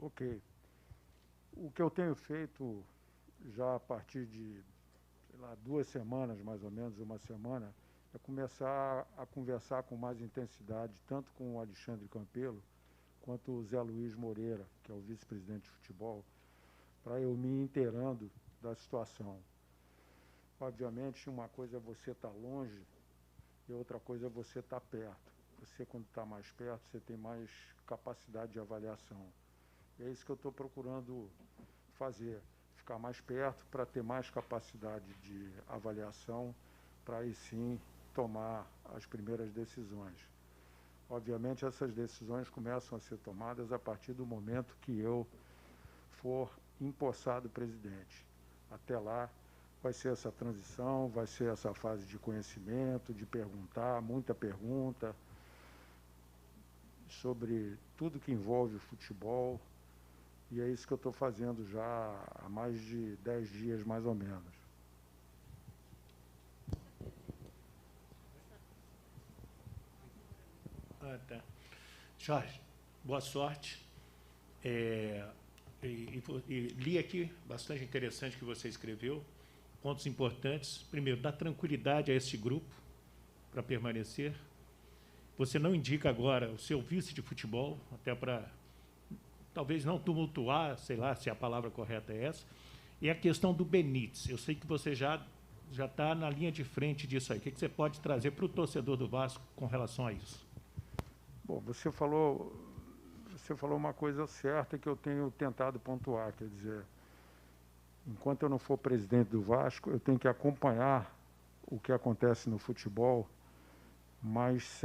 Ok. O que eu tenho feito já a partir de, sei lá, 2 semanas, mais ou menos, uma semana, é começar a conversar com mais intensidade, tanto com o Alexandre Campelo, quanto o Zé Luiz Moreira, que é o vice-presidente de futebol, para eu me inteirando da situação. Obviamente, uma coisa é você estar longe e outra coisa é você estar perto. Você, quando está mais perto, você tem mais capacidade de avaliação. E é isso que eu estou procurando fazer, ficar mais perto para ter mais capacidade de avaliação, para aí sim tomar as primeiras decisões. Obviamente, essas decisões começam a ser tomadas a partir do momento que eu for empossado presidente. Até lá, vai ser essa transição, vai ser essa fase de conhecimento, de perguntar, muita pergunta sobre tudo que envolve o futebol. E é isso que eu estou fazendo já há mais de 10 dias, mais ou menos. Tá. Jorge, boa sorte. E li aqui, bastante interessante que você escreveu, pontos importantes. Primeiro, dar tranquilidade a esse grupo para permanecer. Você não indica agora o seu vice de futebol, até para, talvez, não tumultuar, sei lá se a palavra correta é essa. E a questão do Benítez. Eu sei que você já está na linha de frente disso aí. O que você pode trazer para o torcedor do Vasco com relação a isso? Bom, você falou uma coisa certa que eu tenho tentado pontuar, quer dizer, enquanto eu não for presidente do Vasco, eu tenho que acompanhar o que acontece no futebol, mas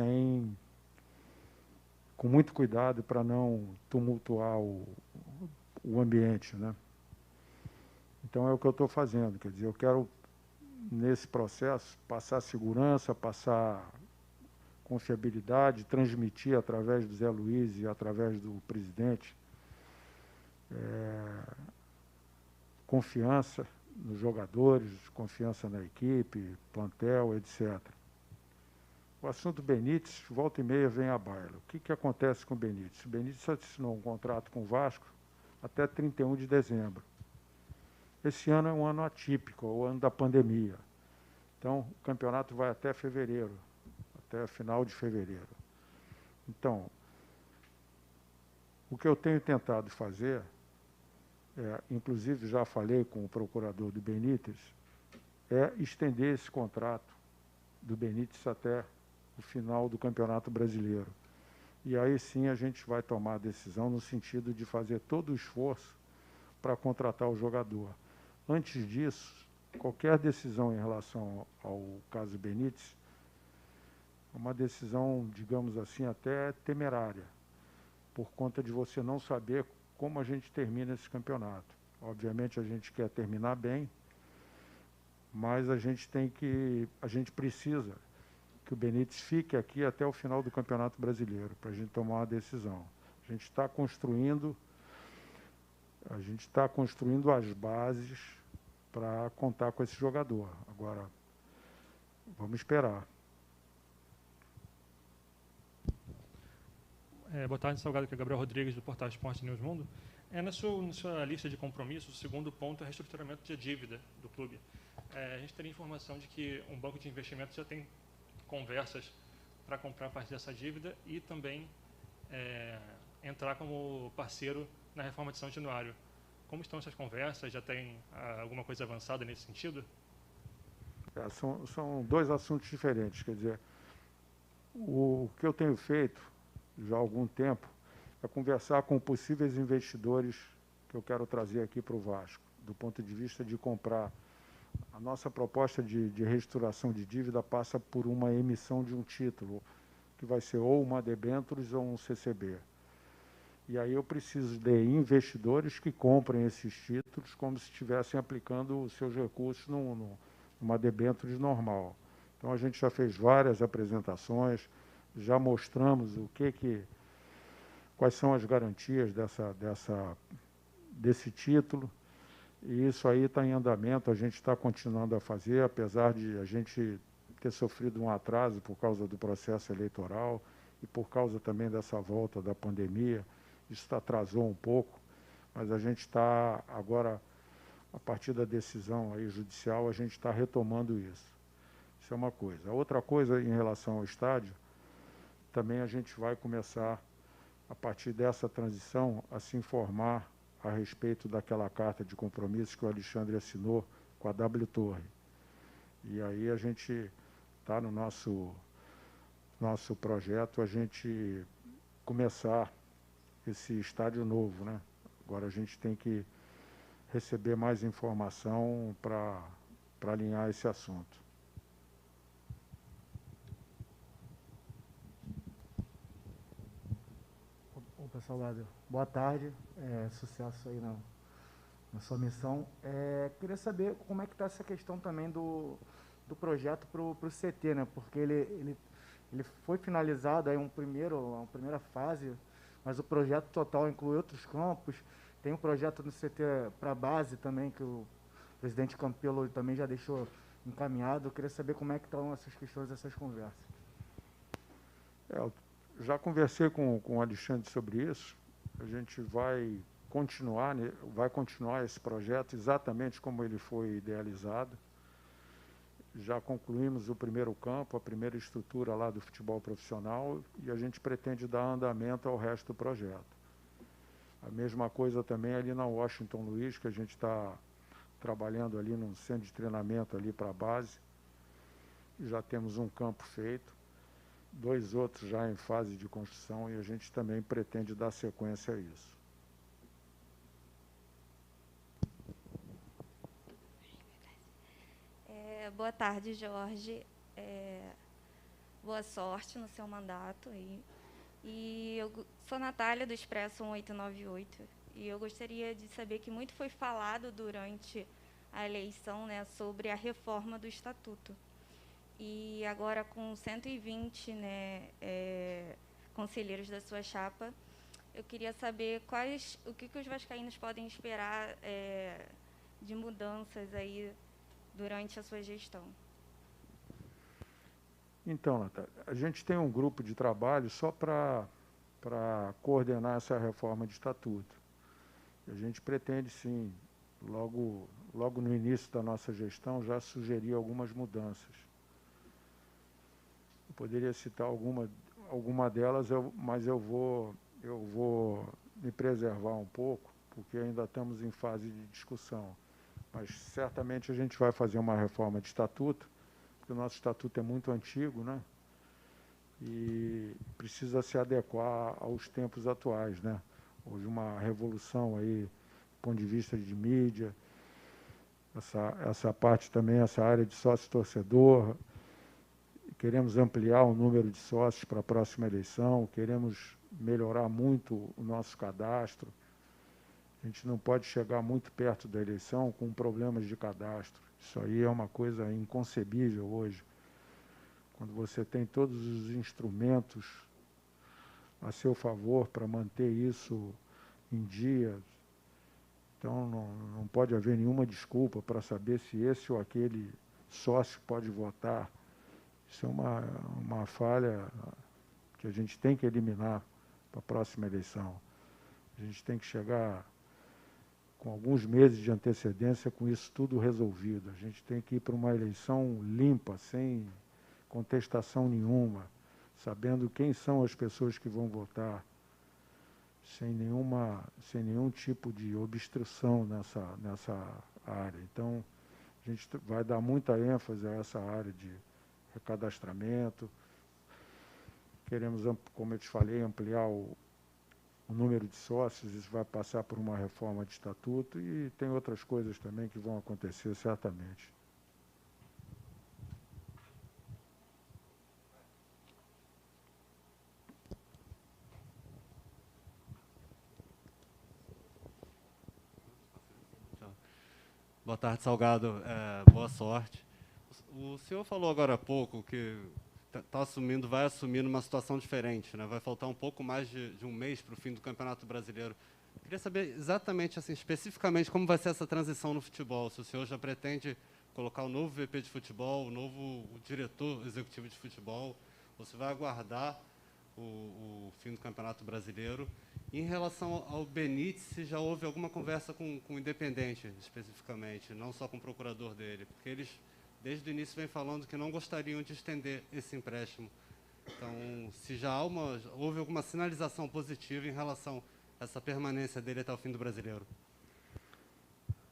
com muito cuidado para não tumultuar o ambiente, né? Então é o que eu estou fazendo, quer dizer, eu quero, nesse processo, passar segurança, passar confiabilidade, transmitir através do Zé Luiz e através do presidente confiança nos jogadores, confiança na equipe, plantel, etc. O assunto Benítez, volta e meia, vem à baila. O que acontece com o Benítez? O Benítez assinou um contrato com o Vasco até 31 de dezembro. Esse ano é um ano atípico, é o ano da pandemia. Então, o campeonato vai até fevereiro, até final de fevereiro. Então, o que eu tenho tentado fazer, inclusive já falei com o procurador do Benítez, é estender esse contrato do Benítez até o final do Campeonato Brasileiro. E aí sim a gente vai tomar a decisão no sentido de fazer todo o esforço para contratar o jogador. Antes disso, qualquer decisão em relação ao caso Benítez é uma decisão, digamos assim, até temerária, por conta de você não saber como a gente termina esse campeonato. Obviamente a gente quer terminar bem, mas a gente precisa que o Benítez fique aqui até o final do Campeonato Brasileiro, para a gente tomar uma decisão. A gente está construindo as bases para contar com esse jogador. Agora, vamos esperar. Boa tarde, Salgado, que é Gabriel Rodrigues, do portal Esporte News Mundo. Na sua lista de compromissos, o segundo ponto é o reestruturamento de dívida do clube. A gente teria informação de que um banco de investimentos já tem conversas para comprar parte dessa dívida e também entrar como parceiro na reforma de São Januário. Como estão essas conversas? Já tem alguma coisa avançada nesse sentido? São dois assuntos diferentes. Quer dizer, o que eu tenho feito já há algum tempo é conversar com possíveis investidores que eu quero trazer aqui para o Vasco, do ponto de vista de comprar. A nossa proposta de reestruturação de dívida passa por uma emissão de um título, que vai ser ou uma debêntures ou um CCB. E aí eu preciso de investidores que comprem esses títulos como se estivessem aplicando os seus recursos numa debêntures normal. Então a gente já fez várias apresentações, já mostramos quais são as garantias desse título. E isso aí está em andamento, a gente está continuando a fazer, apesar de a gente ter sofrido um atraso por causa do processo eleitoral e por causa também dessa volta da pandemia. Isso atrasou um pouco, Mas a gente está agora, a partir da decisão aí judicial, a gente está retomando isso. Isso é uma coisa. A outra coisa, em relação ao estádio, também a gente vai começar, a partir dessa transição, a se informar a respeito daquela carta de compromissos que o Alexandre assinou com a W Torre. E aí a gente está no nosso projeto, a gente começar esse estádio novo, né? Agora a gente tem que receber mais informação para alinhar esse assunto. Opa, Salgado, boa tarde, sucesso aí na sua missão. Queria saber como é que está essa questão também do projeto para o CT, né? Porque ele foi finalizado aí uma primeira fase, mas o projeto total inclui outros campos. Tem um projeto no CT para a base também, que o presidente Campelo também já deixou encaminhado. Eu queria saber como é que estão essas questões, essas conversas. Eu já conversei com o Alexandre sobre isso. A gente vai continuar esse projeto exatamente como ele foi idealizado. Já concluímos o primeiro campo, a primeira estrutura lá do futebol profissional, e a gente pretende dar andamento ao resto do projeto. A mesma coisa também ali na Washington Luiz, que a gente está trabalhando ali num centro de treinamento ali para a base. Já temos um campo feito, 2 outros já em fase de construção, e a gente também pretende dar sequência a isso. Boa tarde, Jorge. Boa sorte no seu mandato aí. E eu sou Natália, do Expresso 1898, e eu gostaria de saber que muito foi falado durante a eleição, né, sobre a reforma do Estatuto. E agora, com 120, né, conselheiros da sua chapa, eu queria saber o que os vascaínos podem esperar de mudanças aí durante a sua gestão. Então, Natália, a gente tem um grupo de trabalho só para coordenar essa reforma de estatuto. E a gente pretende, sim, logo no início da nossa gestão, já sugerir algumas mudanças. Eu poderia citar alguma delas, mas eu vou me preservar um pouco, porque ainda estamos em fase de discussão. Mas certamente a gente vai fazer uma reforma de estatuto, porque o nosso estatuto é muito antigo, né? E precisa se adequar aos tempos atuais, né? Houve uma revolução aí, do ponto de vista de mídia, essa parte também, essa área de sócio-torcedor. Queremos ampliar o número de sócios para a próxima eleição, queremos melhorar muito o nosso cadastro. A gente não pode chegar muito perto da eleição com problemas de cadastro. Isso aí é uma coisa inconcebível hoje. Quando você tem todos os instrumentos a seu favor para manter isso em dia, então não pode haver nenhuma desculpa para saber se esse ou aquele sócio pode votar. Isso é uma falha que a gente tem que eliminar para a próxima eleição. A gente tem que chegar com alguns meses de antecedência com isso tudo resolvido. A gente tem que ir para uma eleição limpa, sem contestação nenhuma, sabendo quem são as pessoas que vão votar, sem nenhum tipo de obstrução nessa área. Então, a gente vai dar muita ênfase a essa área de recadastramento. Queremos, como eu te falei, ampliar o número de sócios. Isso vai passar por uma reforma de estatuto e tem outras coisas também que vão acontecer certamente. Boa tarde, Salgado. Boa sorte. O senhor falou agora há pouco que vai assumir uma situação diferente, né? Vai faltar um pouco mais de um mês para o fim do Campeonato Brasileiro. Queria saber exatamente, assim, especificamente, como vai ser essa transição no futebol. Se o senhor já pretende colocar o novo VP de futebol, o novo diretor executivo de futebol, ou se vai aguardar o fim do Campeonato Brasileiro. Em relação ao Benítez, se já houve alguma conversa com o Independente, especificamente, não só com o procurador dele, porque eles, desde o início, vêm falando que não gostariam de estender esse empréstimo. Então, se já houve alguma sinalização positiva em relação a essa permanência dele até o fim do Brasileiro?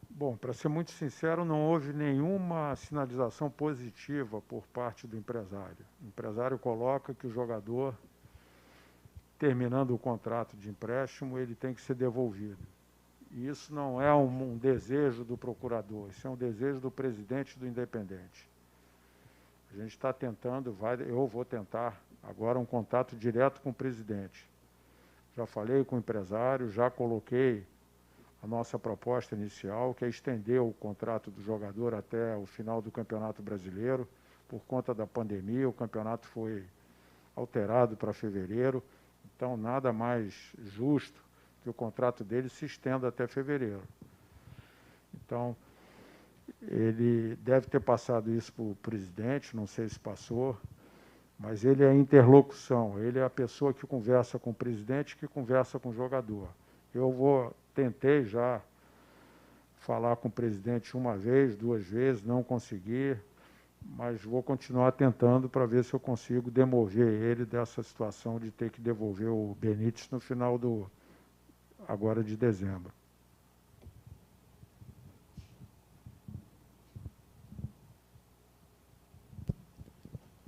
Bom, para ser muito sincero, não houve nenhuma sinalização positiva por parte do empresário. O empresário coloca que o jogador, terminando o contrato de empréstimo, ele tem que ser devolvido. E isso não é um desejo do procurador, isso é um desejo do presidente do Independente. A gente está tentando, eu vou tentar agora um contato direto com o presidente. Já falei com o empresário, já coloquei a nossa proposta inicial, que é estender o contrato do jogador até o final do Campeonato Brasileiro. Por conta da pandemia, o campeonato foi alterado para fevereiro, então nada mais justo que o contrato dele se estenda até fevereiro. Então, ele deve ter passado isso para o presidente, não sei se passou, mas ele é a interlocução, ele é a pessoa que conversa com o presidente, que conversa com o jogador. Tentei já falar com o presidente uma vez, 2 vezes, não consegui, mas vou continuar tentando para ver se eu consigo demover ele dessa situação de ter que devolver o Benítez no final agora de dezembro.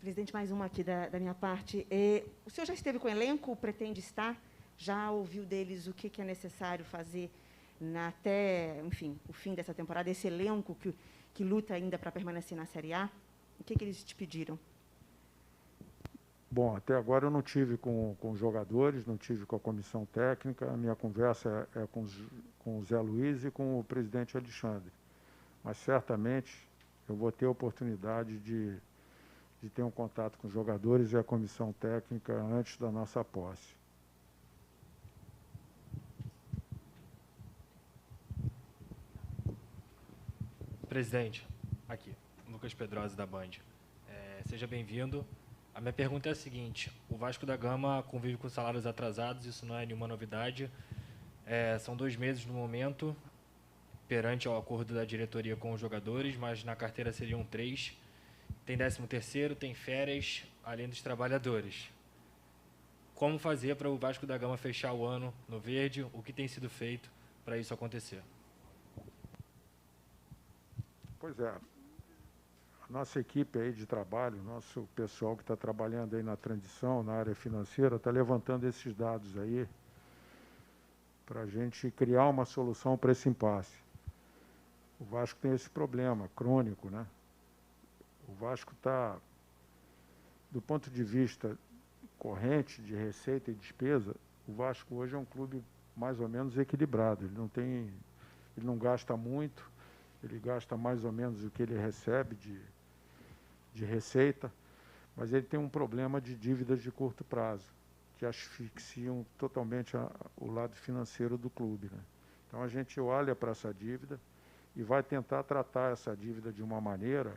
Presidente, mais uma aqui da minha parte. O senhor já esteve com o elenco, pretende estar? Já ouviu deles o que é necessário fazer até, enfim, o fim dessa temporada, esse elenco que luta ainda para permanecer na Série A? O que eles te pediram? Bom, até agora eu não tive com os jogadores, não tive com a comissão técnica, a minha conversa é com o Zé Luiz e com o presidente Alexandre. Mas certamente eu vou ter a oportunidade de ter um contato com os jogadores e a comissão técnica antes da nossa posse. Presidente, aqui, Lucas Pedrosa da Band. Seja bem-vindo. A minha pergunta é a seguinte: o Vasco da Gama convive com salários atrasados, isso não é nenhuma novidade. São 2 meses no momento, perante ao acordo da diretoria com os jogadores, mas na carteira seriam 3. Tem 13º, tem férias, além dos trabalhadores. Como fazer para o Vasco da Gama fechar o ano no verde? O que tem sido feito para isso acontecer? Pois é. A nossa equipe aí de trabalho, nosso pessoal que está trabalhando aí na transição, na área financeira, está levantando esses dados aí para a gente criar uma solução para esse impasse. O Vasco tem esse problema crônico, né? O Vasco está, do ponto de vista corrente, de receita e despesa, o Vasco hoje é um clube mais ou menos equilibrado. Ele não gasta muito, ele gasta mais ou menos o que ele recebe de receita, mas ele tem um problema de dívidas de curto prazo, que asfixiam totalmente o lado financeiro do clube, né? Então a gente olha para essa dívida e vai tentar tratar essa dívida de uma maneira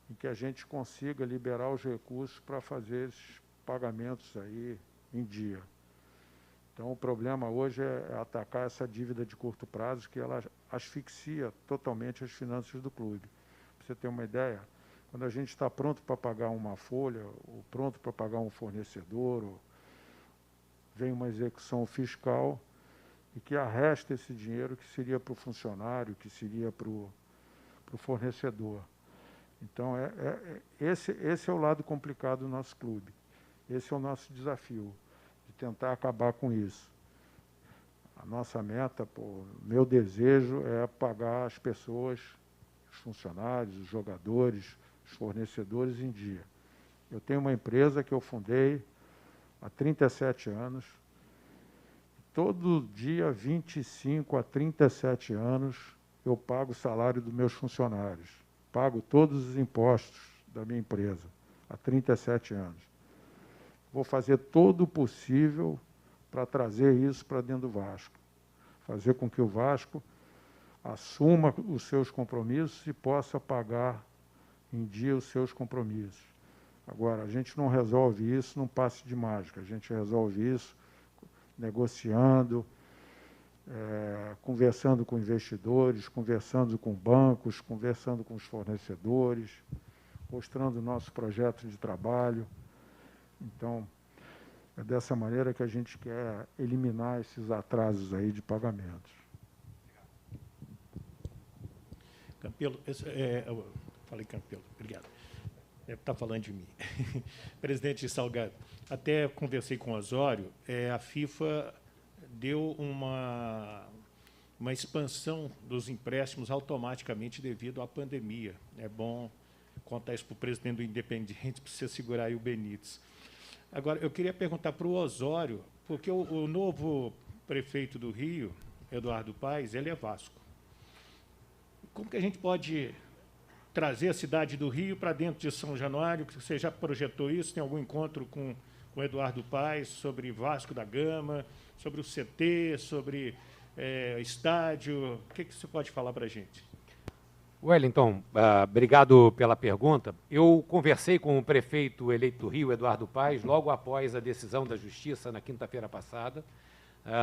em que a gente consiga liberar os recursos para fazer esses pagamentos aí em dia. Então, o problema hoje é atacar essa dívida de curto prazo, que ela asfixia totalmente as finanças do clube. Para você ter uma ideia, quando a gente está pronto para pagar uma folha, ou pronto para pagar um fornecedor, ou vem uma execução fiscal e que arrasta esse dinheiro que seria para o funcionário, que seria para o fornecedor. Então, esse é o lado complicado do nosso clube. Esse é o nosso desafio, de tentar acabar com isso. A nossa meta, meu desejo é pagar as pessoas, os funcionários, os jogadores, os fornecedores em dia. Eu tenho uma empresa que eu fundei há 37 anos. Todo dia, 25 a 37 anos, eu pago o salário dos meus funcionários. Pago todos os impostos da minha empresa há 37 anos. Vou fazer todo o possível para trazer isso para dentro do Vasco. Fazer com que o Vasco assuma os seus compromissos e possa pagar em dia os seus compromissos. Agora, a gente não resolve isso num passe de mágica. A gente resolve isso negociando, conversando com investidores, conversando com bancos, conversando com os fornecedores, mostrando o nosso projeto de trabalho. Então, é dessa maneira que a gente quer eliminar esses atrasos aí de pagamentos. Campelo, falei Campelo, obrigado. Está falando de mim. Presidente Salgado, até conversei com o Osório, a FIFA deu uma expansão dos empréstimos automaticamente devido à pandemia. É bom contar isso para o presidente do Independiente, para você segurar aí o Benítez. Agora, eu queria perguntar para o Osório, porque o novo prefeito do Rio, Eduardo Paes, ele é Vasco. Como que a gente pode trazer a cidade do Rio para dentro de São Januário? Você já projetou isso? Tem algum encontro com o Eduardo Paes sobre Vasco da Gama, sobre o CT, sobre estádio? O que você pode falar para a gente? Wellington, obrigado pela pergunta. Eu conversei com o prefeito eleito do Rio, Eduardo Paes, logo após a decisão da Justiça, na quinta-feira passada.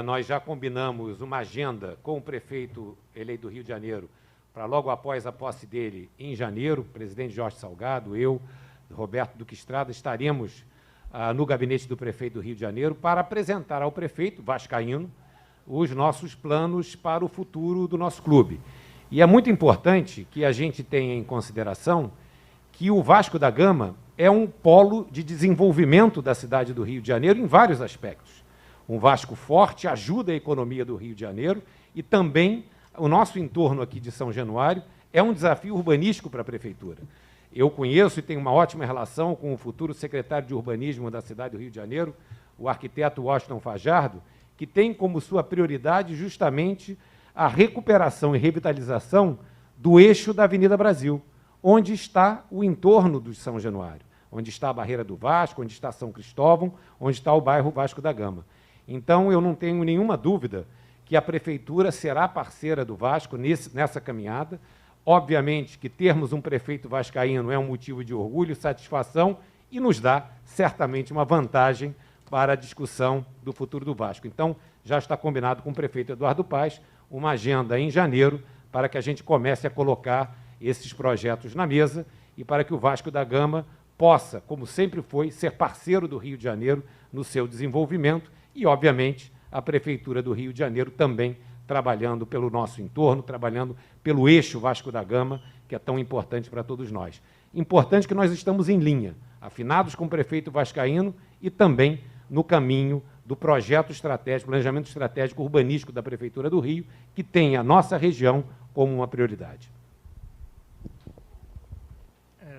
Nós já combinamos uma agenda com o prefeito eleito do Rio de Janeiro para logo após a posse dele, em janeiro. O presidente Jorge Salgado, eu, Roberto Duque Estrada, estaremos no gabinete do prefeito do Rio de Janeiro para apresentar ao prefeito vascaíno os nossos planos para o futuro do nosso clube. E é muito importante que a gente tenha em consideração que o Vasco da Gama é um polo de desenvolvimento da cidade do Rio de Janeiro em vários aspectos. Um Vasco forte ajuda a economia do Rio de Janeiro e também o nosso entorno aqui de São Januário é um desafio urbanístico para a prefeitura. Eu conheço e tenho uma ótima relação com o futuro secretário de Urbanismo da cidade do Rio de Janeiro, o arquiteto Washington Fajardo, que tem como sua prioridade justamente a recuperação e revitalização do eixo da Avenida Brasil, onde está o entorno do São Januário, onde está a Barreira do Vasco, onde está São Cristóvão, onde está o bairro Vasco da Gama. Então, eu não tenho nenhuma dúvida que a Prefeitura será parceira do Vasco nessa caminhada. Obviamente que termos um prefeito vascaíno é um motivo de orgulho, satisfação e nos dá, certamente, uma vantagem para a discussão do futuro do Vasco. Então, já está combinado com o prefeito Eduardo Paes uma agenda em janeiro para que a gente comece a colocar esses projetos na mesa e para que o Vasco da Gama possa, como sempre foi, ser parceiro do Rio de Janeiro no seu desenvolvimento e, obviamente, a Prefeitura do Rio de Janeiro também trabalhando pelo nosso entorno, trabalhando pelo eixo Vasco da Gama, que é tão importante para todos nós. Importante que nós estamos em linha, afinados com o prefeito vascaíno e também no caminho do projeto estratégico, planejamento estratégico urbanístico da Prefeitura do Rio, que tem a nossa região como uma prioridade.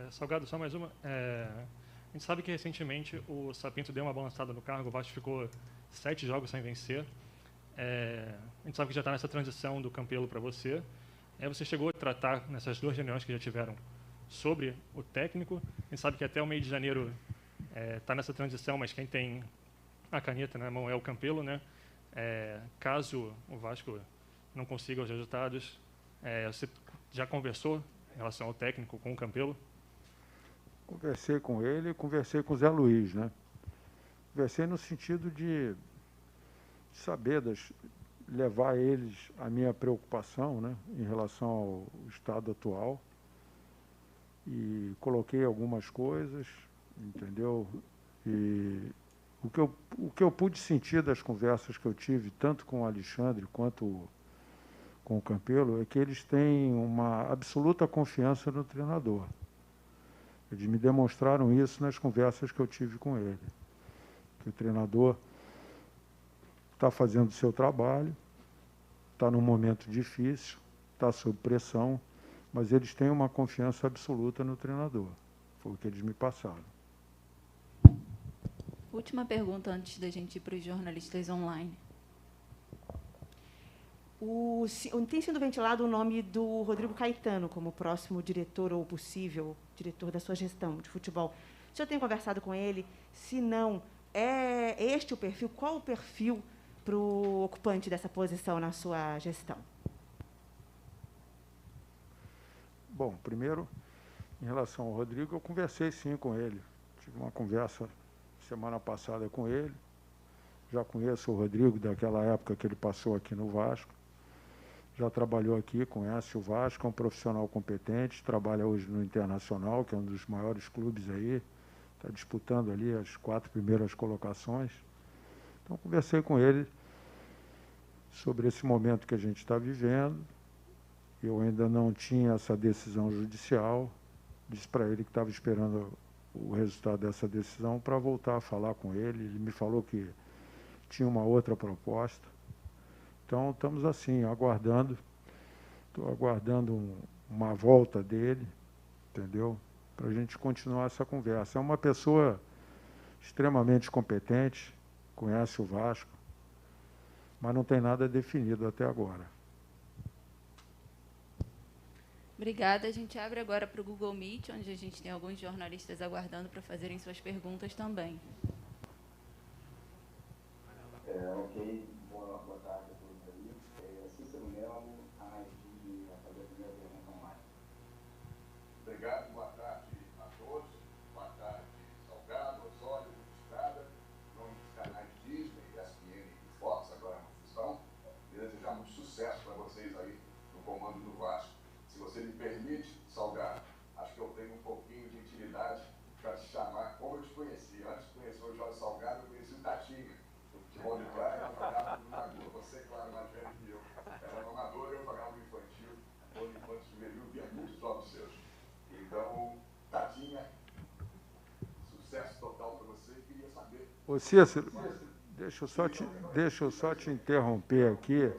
Salgado, só mais uma. A gente sabe que recentemente o Sapinto deu uma balançada no cargo, o Vasco ficou 7 jogos sem vencer. A gente sabe que já está nessa transição do Campelo para você. Você chegou a tratar nessas 2 reuniões que já tiveram sobre o técnico. A gente sabe que até o mês de janeiro está nessa transição, mas quem tem a caneta na mão é o Campelo, né? Caso o Vasco não consiga os resultados, você já conversou em relação ao técnico com o Campelo? Conversei com ele e conversei com o Zé Luiz, né? Conversei no sentido de saber, levar a eles a minha preocupação, né, em relação ao estado atual. E coloquei algumas coisas, entendeu? E o que eu pude sentir das conversas que eu tive, tanto com o Alexandre quanto com o Campelo, é que eles têm uma absoluta confiança no treinador. Eles me demonstraram isso nas conversas que eu tive com ele. Que o treinador está fazendo o seu trabalho, está num momento difícil, está sob pressão, mas eles têm uma confiança absoluta no treinador. Foi o que eles me passaram. Última pergunta antes da gente ir para os jornalistas online. Tem sido ventilado o nome do Rodrigo Caetano como próximo diretor ou possível diretor da sua gestão de futebol. O senhor tem conversado com ele? Se não, é este o perfil? Qual o perfil para o ocupante dessa posição na sua gestão? Bom, primeiro, em relação ao Rodrigo, eu conversei sim com ele. Tive uma conversa semana passada com ele. Já conheço o Rodrigo daquela época que ele passou aqui no Vasco. Já trabalhou aqui, conhece o Vasco, é um profissional competente, trabalha hoje no Internacional, que é um dos maiores clubes aí, está disputando ali as 4 primeiras colocações. Então, conversei com ele sobre esse momento que a gente está vivendo. Eu ainda não tinha essa decisão judicial, disse para ele que estava esperando o resultado dessa decisão para voltar a falar com ele. Ele me falou que tinha uma outra proposta. Então, estamos assim, aguardando. Estou aguardando uma volta dele, entendeu? Para a gente continuar essa conversa. É uma pessoa extremamente competente, conhece o Vasco, mas não tem nada definido até agora. Obrigada. A gente abre agora para o Google Meet, onde a gente tem alguns jornalistas aguardando para fazerem suas perguntas também. Ok. Boa tarde a todos aí. Cícero Melo, analista de fazer a primeira pergunta online. Obrigado, boa tarde a todos. Boa tarde, Salgado, Osório, Estrada, nome dos canais Disney, ESPN e Fox, agora na função. E desejar muito sucesso para vocês aí no comando do Vasco. Se você me permite, Salgado, acho que eu tenho um pouquinho de intimidade para te chamar como eu te conheci. Antes de conhecer o Jorge Salgado, eu conheci o Tatinha. Futebol de praia, eu jogava no Lagoa. Você, claro, mais velho que eu. Era no amador, eu jogava no infantil. Ou no infantil juvenil, via muitos jogos seus. Então, Tatinha, sucesso total para você. Queria saber... Ô Cícero, deixa eu só te interromper aqui,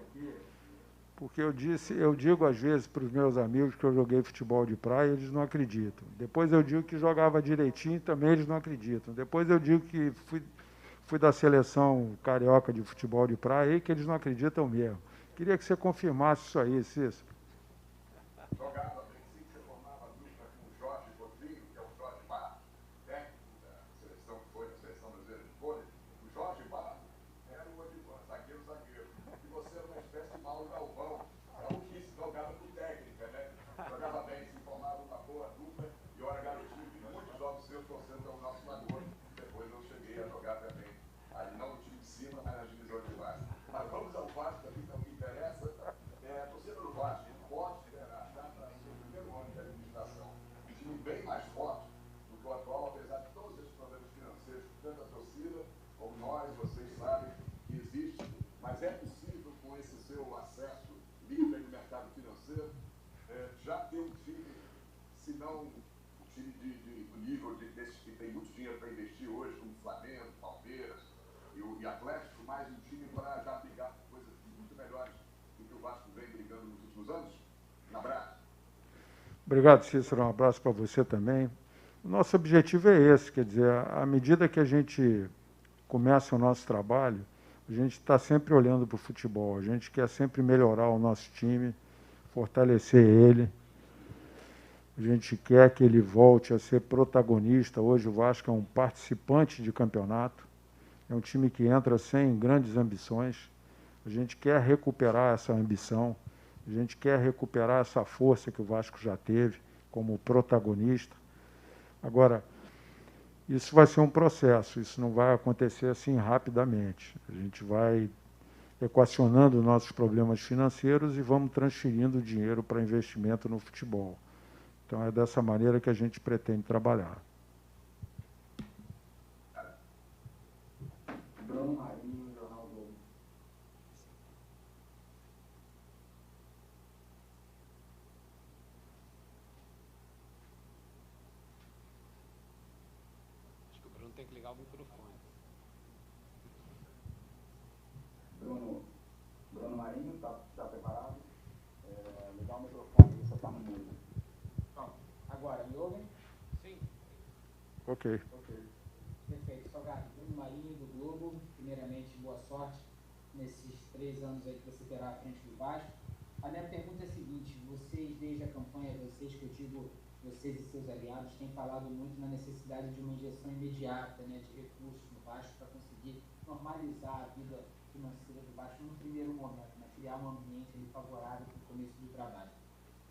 porque eu digo às vezes para os meus amigos que eu joguei futebol de praia, eles não acreditam. Depois eu digo que jogava direitinho, também eles não acreditam. Depois eu digo que fui da seleção carioca de futebol de praia, aí que eles não acreditam mesmo. Queria que você confirmasse isso aí, Cícero. Jogava bem, sim, você formava dupla com o Jorge Godinho, que é o Jorge Barra, técnico da seleção que foi da Seleção Brasileira de Vôlei. O Jorge Barra era o zagueiro. E você era uma espécie de Mauro Galvão. Gaúchice, jogava com técnica, né? Jogava bem, se formava uma boa dupla. E eu era garotinho, vi muitos jogos seus torcendo pelo nosso Lagoa. Depois eu cheguei a jogar também. Ali não no time de cima, mas na divisão de baixo. Mas vamos ao Vasco, aqui que é o que interessa. A torcida do Vasco pode esperar já para o seu primeiro ano de administração um time bem mais forte do que o atual, apesar de todos esses problemas financeiros, tanto a torcida como nós, vocês sabem que existe. Mas é possível, com esse seu acesso livre no mercado financeiro, já ter um time, se não um time do nível desses que tem muito dinheiro para investir hoje, como Flamengo, Palmeiras e Atlético, mais um time para já brigar por coisas muito melhores do que o Vasco vem brigando nos últimos anos? Um abraço. Obrigado, Cícero. Um abraço para você também. O nosso objetivo é esse, quer dizer, à medida que a gente começa o nosso trabalho, a gente está sempre olhando para o futebol, a gente quer sempre melhorar o nosso time, fortalecer ele, a gente quer que ele volte a ser protagonista. Hoje o Vasco é um participante de campeonato, é um time que entra sem grandes ambições, a gente quer recuperar essa ambição, a gente quer recuperar essa força que o Vasco já teve como protagonista. Agora, isso vai ser um processo, isso não vai acontecer assim rapidamente. A gente vai equacionando nossos problemas financeiros e vamos transferindo dinheiro para investimento no futebol. Então, é dessa maneira que a gente pretende trabalhar. Bruno Marinho, Jornal Globo. Acho que o Bruno tem que ligar o microfone. Bruno Marinho, está preparado? Ligar o microfone, você está no mudo. Pronto. Agora, me ouvem? Sim. Ok. Perfeito. Salgado, Bruno Marinho, do Globo. Primeiramente, boa sorte nesses 3 anos aí que você terá à frente do Vasco. A minha pergunta é a seguinte: vocês, desde a campanha, vocês que eu digo, vocês e seus aliados, têm falado muito na necessidade de uma injeção imediata, né, de recursos no Vasco para conseguir normalizar a vida financeira do Vasco no primeiro momento, né, criar um ambiente ali favorável para o começo do trabalho.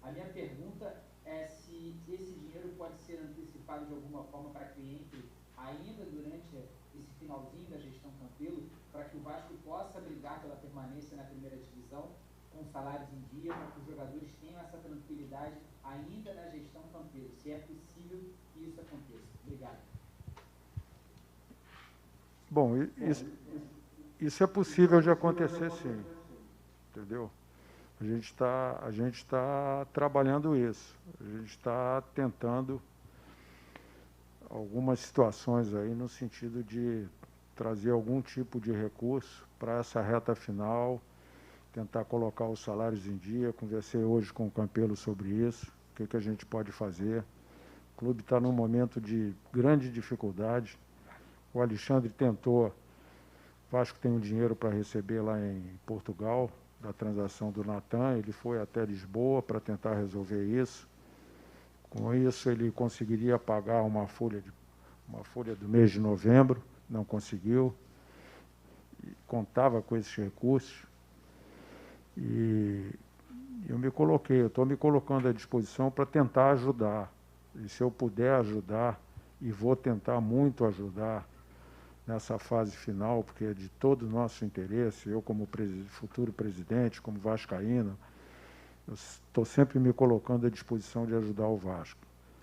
A minha pergunta é se esse dinheiro pode ser antecipado de alguma forma para que entre ainda durante esse finalzinho da gestão Campelo, para que o Vasco possa brigar pela permanência na primeira divisão com salários em dia, para que os jogadores tenham essa tranquilidade ainda na gestão Campelo, se é possível que isso aconteça. Obrigado. Bom, isso é possível de acontecer, sim. Entendeu? A gente está trabalhando isso. A gente está tentando algumas situações aí no sentido de trazer algum tipo de recurso para essa reta final, tentar colocar os salários em dia. Conversei hoje com o Campelo sobre isso, o que a gente pode fazer. O clube está num momento de grande dificuldade. O Alexandre tentou, o Vasco tem um dinheiro para receber lá em Portugal, da transação do Natan, ele foi até Lisboa para tentar resolver isso. Com isso ele conseguiria pagar uma folha do mês de novembro, não conseguiu, e contava com esses recursos. E eu estou me colocando à disposição para tentar ajudar. E se eu puder ajudar, e vou tentar muito ajudar nessa fase final, porque é de todo o nosso interesse, eu como futuro presidente, como vascaíno, eu estou sempre me colocando à disposição de ajudar o Vasco.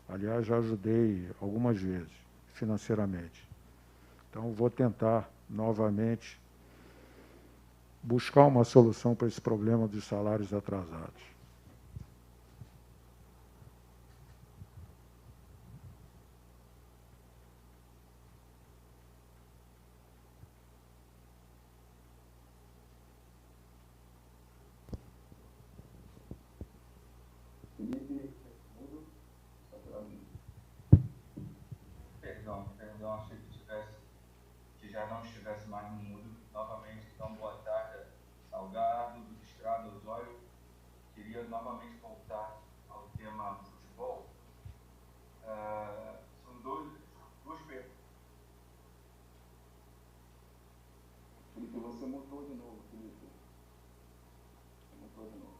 Aliás, já ajudei algumas vezes, financeiramente. Então, vou tentar, novamente, buscar uma solução para esse problema dos salários atrasados. Perdão, achei que já não estivesse mais no mudo. Novamente, então, boa tarde, Salgado, do Estrada, Osório. Queria novamente voltar ao tema futebol. São duas perguntas. Felipe, você mutou de novo, Felipe. Você mutou de novo.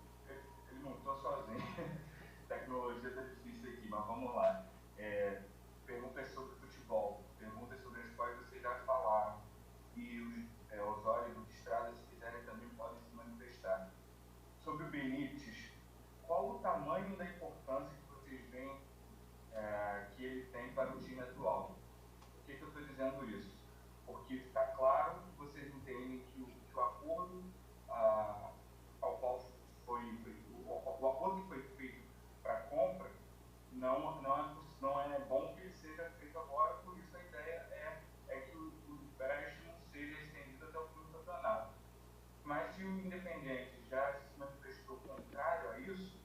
Ele montou sozinho. Tecnologia está difícil aqui, mas vamos lá. Perguntas sobre futebol, perguntas sobre as quais vocês já falaram. E os Osório e o Estrada, se quiserem, também podem se manifestar. Sobre o Benítez, qual o tamanho da importância que vocês veem que ele tem para o time atual? Por que eu estou dizendo isso? Porque está claro que vocês entendem que o acordo ao qual foi feito, o acordo que foi feito para a compra não é bom que ele seja feito agora, por isso a ideia é que o empréstimo seja estendido até o fim do campeonato. Mas se o Independente já se manifestou contrário a isso,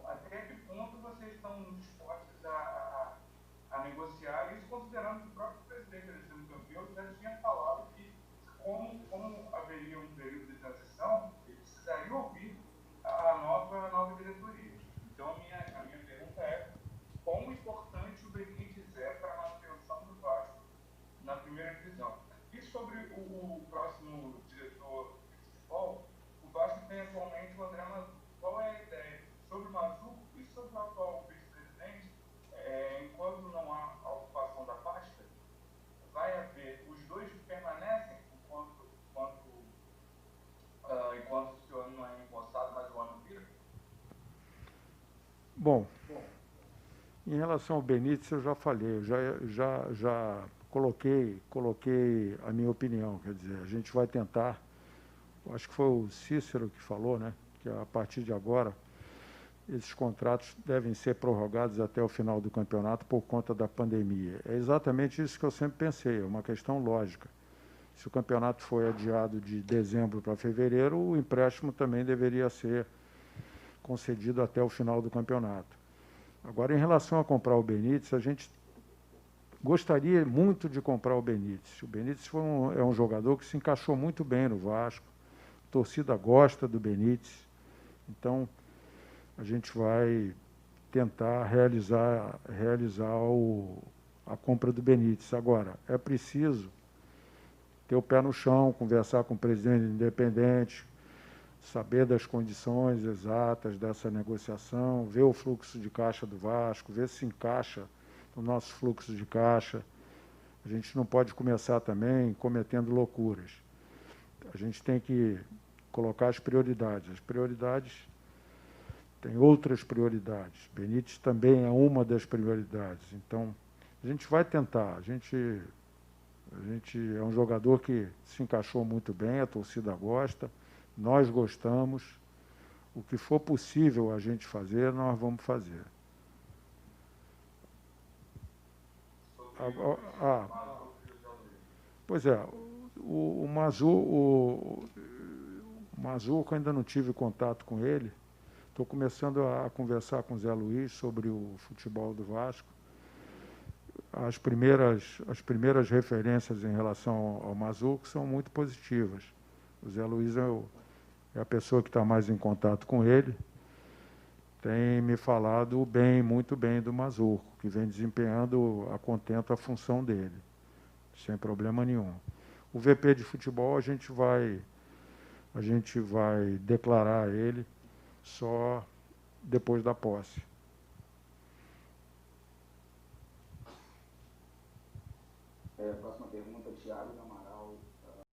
até que ponto vocês estão dispostos a negociar isso, considerando que o próprio presidente Alexandre Campelo já tinha falado que, como haveria um período de transição, ele precisaria ouvir a nova diretoria. Então, a minha pergunta é: quão importante o Benítez é para a manutenção do Vasco na primeira divisão? E sobre o próximo diretor de futebol, o Vasco tem atualmente o André Mazuco. Qual é a ideia sobre o Mazuco e sobre o atual vice-presidente? Enquanto não há a ocupação da pasta, vai haver, os dois permanecem enquanto o senhor não é empossado, mas o ano vira? Bom, em relação ao Benítez, eu já falei, eu já coloquei a minha opinião, quer dizer, a gente vai tentar, acho que foi o Cícero que falou, né, que a partir de agora, esses contratos devem ser prorrogados até o final do campeonato por conta da pandemia. É exatamente isso que eu sempre pensei, é uma questão lógica. Se o campeonato foi adiado de dezembro para fevereiro, o empréstimo também deveria ser concedido até o final do campeonato. Agora, em relação a comprar o Benítez, a gente gostaria muito de comprar o Benítez. O Benítez é um jogador que se encaixou muito bem no Vasco, a torcida gosta do Benítez, então a gente vai tentar realizar a compra do Benítez. Agora, é preciso ter o pé no chão, conversar com o presidente independente, saber das condições exatas dessa negociação, ver o fluxo de caixa do Vasco, ver se encaixa no nosso fluxo de caixa. A gente não pode começar também cometendo loucuras. A gente tem que colocar as prioridades. As prioridades, tem outras prioridades. Benítez também é uma das prioridades. Então, a gente vai tentar. A gente é um jogador que se encaixou muito bem, a torcida gosta, nós gostamos. O que for possível a gente fazer, nós vamos fazer. Pois é, o Mazurco ainda não tive contato com ele. Estou começando a conversar com o Zé Luiz sobre o futebol do Vasco. As primeiras referências em relação ao Mazurco são muito positivas. O Zé Luiz é a pessoa que está mais em contato com ele. Tem me falado bem, muito bem do Mazurco, que vem desempenhando a contento a função dele, sem problema nenhum. O VP de futebol a gente vai declarar ele só depois da posse. Próxima pergunta, Thiago Amaral,